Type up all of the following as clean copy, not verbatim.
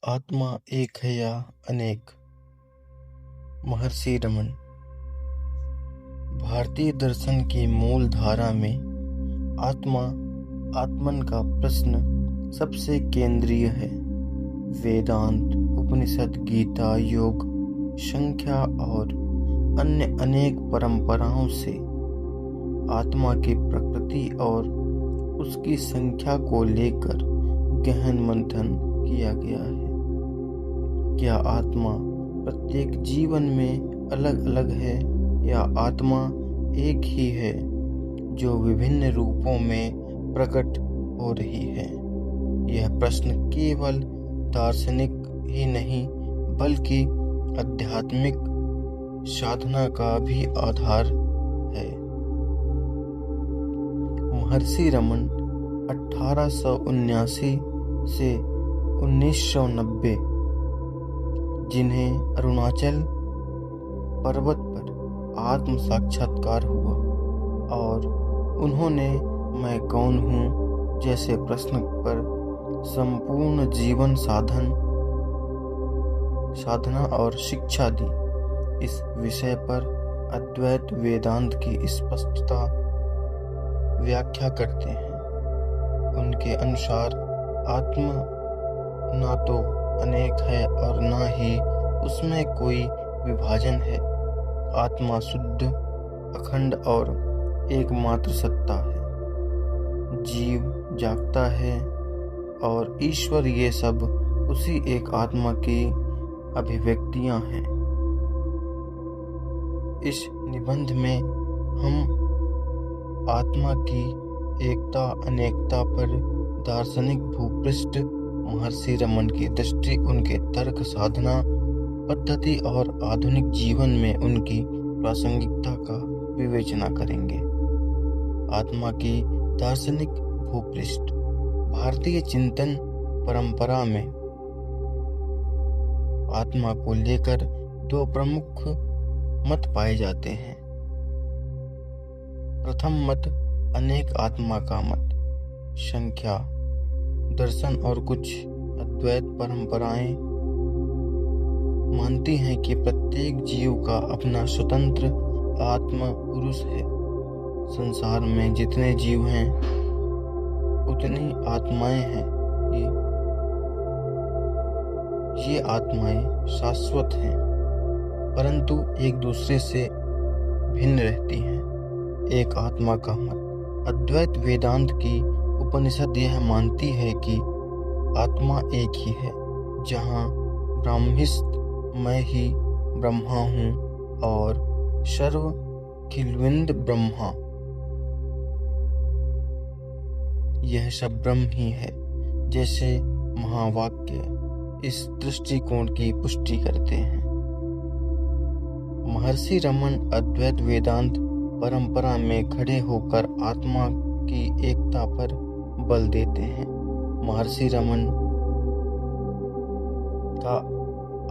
आत्मा एक है या अनेक। महर्षि रमन। भारतीय दर्शन की मूल धारा में आत्मन का प्रश्न सबसे केंद्रीय है। वेदांत, उपनिषद, गीता, योग, संख्या और अन्य अनेक परंपराओं से आत्मा की प्रकृति और उसकी संख्या को लेकर गहन मंथन किया गया है। क्या आत्मा प्रत्येक जीवन में अलग अलग है या आत्मा एक ही है जो विभिन्न रूपों में प्रकट हो रही है? यह प्रश्न केवल दार्शनिक ही नहीं बल्कि आध्यात्मिक साधना का भी आधार है। महर्षि रमन 1879 से 1990, जिन्हें अरुणाचल पर्वत पर आत्म साक्षात्कार हुआ और उन्होंने मैं कौन हूँ जैसे प्रश्न पर संपूर्ण जीवन साधना और शिक्षा दी। इस विषय पर अद्वैत वेदांत की स्पष्टता व्याख्या करते हैं। उनके अनुसार आत्मा ना तो अनेक है और ना ही उसमें कोई विभाजन है। आत्मा शुद्ध, अखंड और एकमात्र सत्ता है। जीव जागता है और ईश्वर, ये सब उसी एक आत्मा की अभिव्यक्तियां हैं। इस निबंध में हम आत्मा की एकता अनेकता पर दार्शनिक भूपृष्ठ, महर्षि रमन की दृष्टि, उनके तर्क, साधना पद्धति और आधुनिक जीवन में उनकी प्रासंगिकता का विवेचना करेंगे। आत्मा की दार्शनिक भूपृष्ठ। भारतीय चिंतन परंपरा में आत्मा को लेकर दो प्रमुख मत पाए जाते हैं। प्रथम मत अनेक आत्मा का मत। संख्या दर्शन और कुछ अद्वैत परंपराएं मानती हैं कि प्रत्येक जीव का अपना स्वतंत्र आत्मा पुरुष है। संसार में जितने जीव हैं उतनी आत्माएं हैं। ये आत्माएं शाश्वत हैं परंतु एक दूसरे से भिन्न रहती हैं। एक आत्मा का मत। अद्वैत वेदांत की उपनिषद यह मानती है कि आत्मा एक ही है। जहाँ ब्रह्मिस्थ मैं ही ब्रह्मा हूँ और सर्व खिलविंद ब्रह्मा, यह सब ब्रह्म ही है। जैसे महावाक्य इस दृष्टिकोण की पुष्टि करते हैं। महर्षि रमन अद्वैत वेदांत परंपरा में खड़े होकर आत्मा की एकता पर बल देते हैं। महर्षि रमन का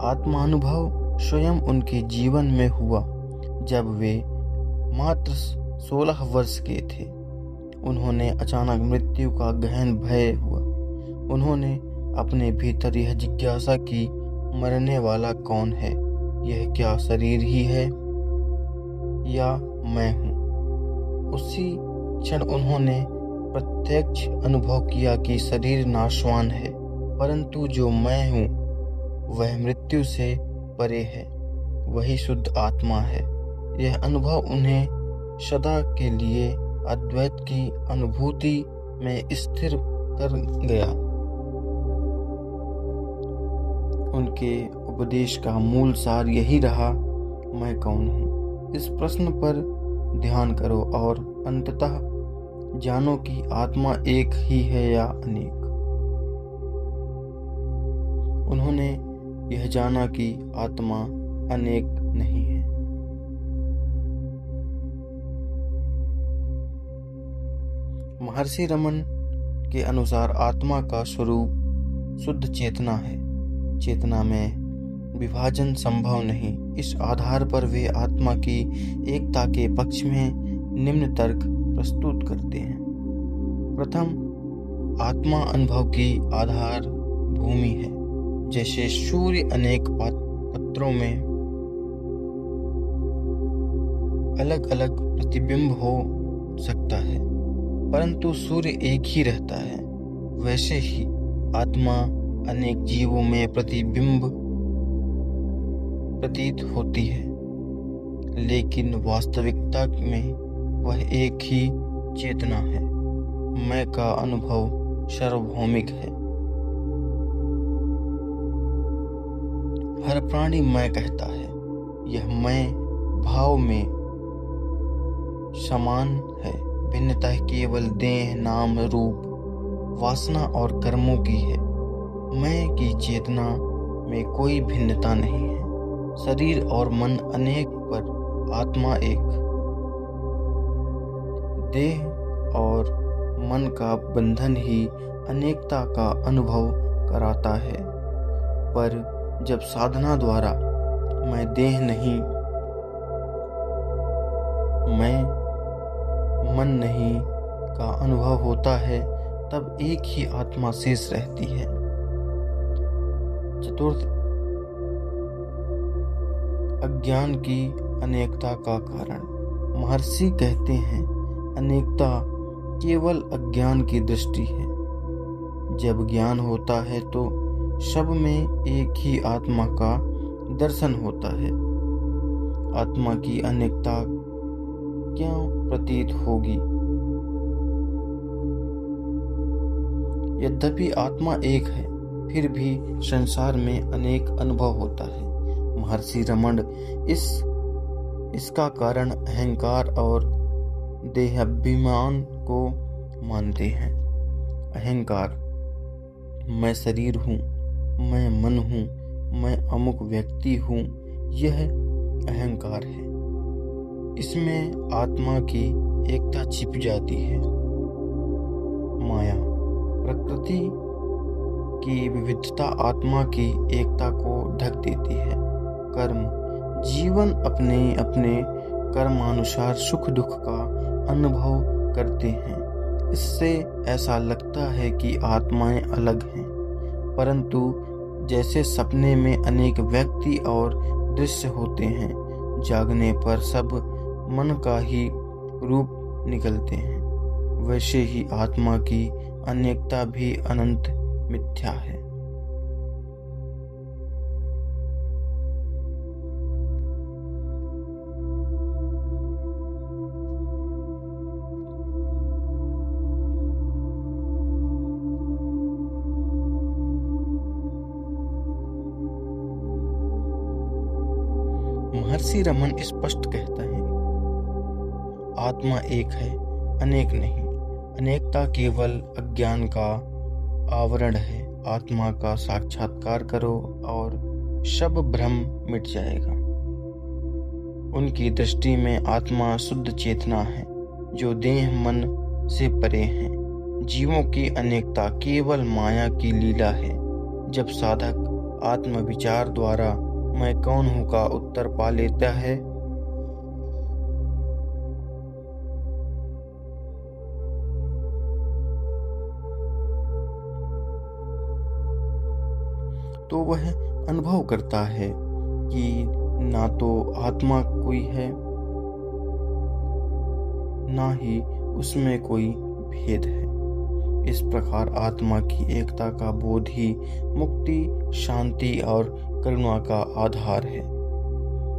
आत्मानुभव स्वयं उनके जीवन में हुआ जब वे मात्र 16 वर्ष के थे। उन्होंने अचानक मृत्यु का गहन भय हुआ। उन्होंने अपने भीतर यह जिज्ञासा की, मरने वाला कौन है? यह क्या शरीर ही है या मैं हूँ? उसी क्षण उन्होंने प्रत्यक्ष अनुभव किया कि शरीर नाशवान है परंतु जो मैं हूँ वह मृत्यु से परे है, वही शुद्ध आत्मा है। यह अनुभव उन्हें सदा के लिए अद्वैत की अनुभूति में स्थिर कर गया। उनके उपदेश का मूल सार यही रहा, मैं कौन हूँ? इस प्रश्न पर ध्यान करो और अंततः जानो कि आत्मा एक ही है या अनेक। उन्होंने यह जाना कि आत्मा अनेक नहीं है। महर्षि रमन के अनुसार आत्मा का स्वरूप शुद्ध चेतना है। चेतना में विभाजन संभव नहीं। इस आधार पर वे आत्मा की एकता के पक्ष में निम्न तर्क प्रस्तुत करते हैं। प्रथम, आत्मा अनुभव की आधार भूमि है। जैसे सूर्य अनेक पात्रों में अलग अलग प्रतिबिंब हो सकता है, परंतु सूर्य एक ही रहता है, वैसे ही आत्मा अनेक जीवों में प्रतिबिंब प्रतीत होती है, लेकिन वास्तविकता में वह एक ही चेतना है। मैं का अनुभव सार्वभौमिक है। हर प्राणी मैं कहता है। यह मैं भाव में समान है। भिन्नता केवल देह, नाम, रूप, वासना और कर्मों की है। मैं की चेतना में कोई भिन्नता नहीं है। शरीर और मन अनेक पर आत्मा एक। देह और मन का बंधन ही अनेकता का अनुभव कराता है, पर जब साधना द्वारा मैं देह नहीं, मैं मन नहीं का अनुभव होता है, तब एक ही आत्मा शेष रहती है। चतुर्थ, अज्ञान की अनेकता का कारण। महर्षि कहते हैं, अनेकता केवल अज्ञान की दृष्टि है। जब ज्ञान होता है तो सब में एक ही आत्मा का दर्शन होता है। आत्मा की अनेकता क्यों प्रतीत होगी? यद्यपि आत्मा एक है, फिर भी संसार में अनेक अनुभव होता है। महर्षि रमण इसका कारण अहंकार और देहाभिमान को मानते हैं। अहंकार, मैं शरीर हूँ, मैं मन हूँ, मैं अमुक व्यक्ति हूँ, यह अहंकार है। इसमें आत्मा की एकता छिप जाती है। माया, प्रकृति की विविधता आत्मा की एकता को ढक देती है। कर्म, जीवन अपने अपने कर्मानुसार सुख दुख का अनुभव करते हैं। इससे ऐसा लगता है कि आत्माएं अलग हैं, परंतु जैसे सपने में अनेक व्यक्ति और दृश्य होते हैं, जागने पर सब मन का ही रूप निकलते हैं, वैसे ही आत्मा की अनेकता भी अनंत मिथ्या है। महर्षि रमन स्पष्ट कहता है, आत्मा एक है, अनेक नहीं। अनेकता केवल अज्ञान का आवरण है। आत्मा का साक्षात्कार करो और सब भ्रम मिट जाएगा। उनकी दृष्टि में आत्मा शुद्ध चेतना है, जो देह मन से परे है। जीवों की अनेकता केवल माया की लीला है। जब साधक आत्मविचार द्वारा मैं कौन हूँ का उत्तर पा लेता है, तो वह अनुभव करता है कि ना तो आत्मा कोई है, ना ही उसमें कोई भेद है। इस प्रकार आत्मा की एकता का बोध ही मुक्ति, शांति और करुणा का आधार है।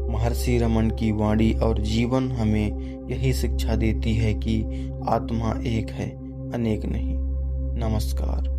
महर्षि रमन की वाणी और जीवन हमें यही शिक्षा देती है कि आत्मा एक है, अनेक नहीं। नमस्कार।